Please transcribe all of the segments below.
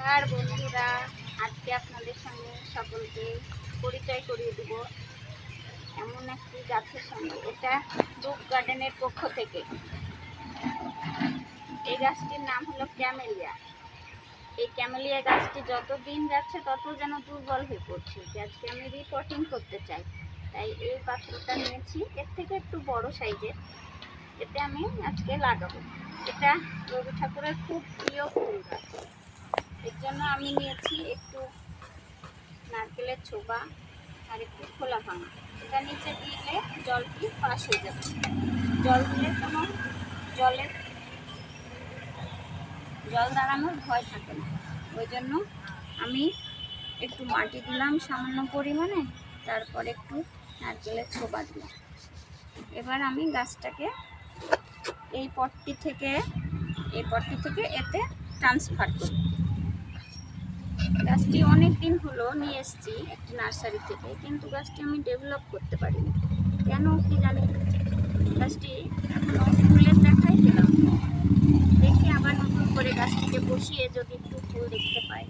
নমস্কার বন্ধুরা, আজকে আপনাদের সঙ্গে সকলকে পরিচয় করিয়ে দেব এমন একটি গাছের সঙ্গে। এটা রুপ গার্ডেনের পক্ষ থেকে। এই গাছটির নাম হলো ক্যামেলিয়া। এই ক্যামেলিয়া গাছটি যত দিন যাচ্ছে তত যেন দুর্বল হয়ে পড়ছে। আজকে আমি রিপোর্টিং করতে চাই, তাই এই পাত্রটা নিয়েছি। এর থেকে একটু বড় সাইজের, এতে আমি আজকে লাগাবো। এটা রবি ঠাকুরের খুব প্রিয় ফুল গাছ। এর জন্য আমি নিয়েছি একটু নারকেলের ছোবা আর একটু খোলা ভাঙা। এটা নিচে দিলে জলটি পাস হয়ে যাবে। জল দিলে কোনো জল দাঁড়ানোর ভয় থাকে না। ওই জন্য আমি একটু মাটি দিলাম সামান্য পরিমাণে, তারপর একটু নারকেলের ছোবা দিলাম। এবার আমি গাছটাকে এই পটটি থেকে এতে ট্রান্সফার করব। গাছটি অনেক দিন হলো নিয়ে এসেছি একটি নার্সারি থেকে, কিন্তু গাছটি আমি ডেভেলপ করতে পারিনি, কেন কি জানি। গাছটি এখনো ফুলের দেখাই পেলাম। দেখি আবার নতুন করে গাছটিকে বসিয়ে যদি একটু ফুল দেখতে পাই।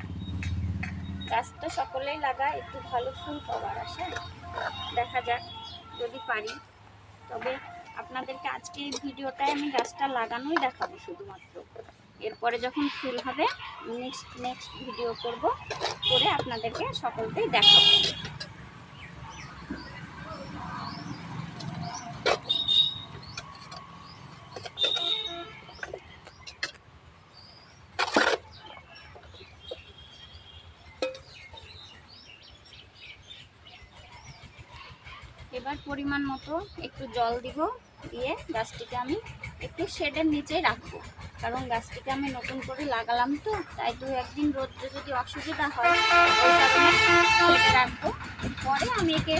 গাছ তো সকলেই লাগায় একটু ভালো ফুল পাওয়ার আশায়। দেখা যাক যদি পারি। তবে আপনাদেরকে আজকে এই ভিডিওটায় আমি গাছটা লাগানোই দেখাবো শুধুমাত্র। এরপরে যখন ফুল হবে নেক্সট ভিডিও করে আপনাদেরকে সকলকেই দেখাবো। এবার পরিমাণ মতো একটু জল দিব, দিয়ে গাছটিকে আমি একটু শেডের নিচেই রাখবো। কারণ গাছটিকে আমি নতুন করে লাগালাম তো, তাই 2-1 দিন রোদ্রে যদি অসুবিধা হয় ওই কারণে শেডে রাখবো। পরে আমি একে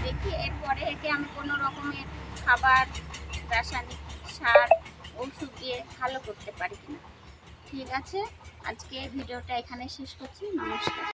দেখি এরপরে একে আমি কোনো রকমের খাবার, রাসায়নিক সার, ওষুধ দিয়ে ভালো করতে পারি কিনা। ঠিক আছে, আজকে ভিডিওটা এখানে শেষ করছি। নমস্কার।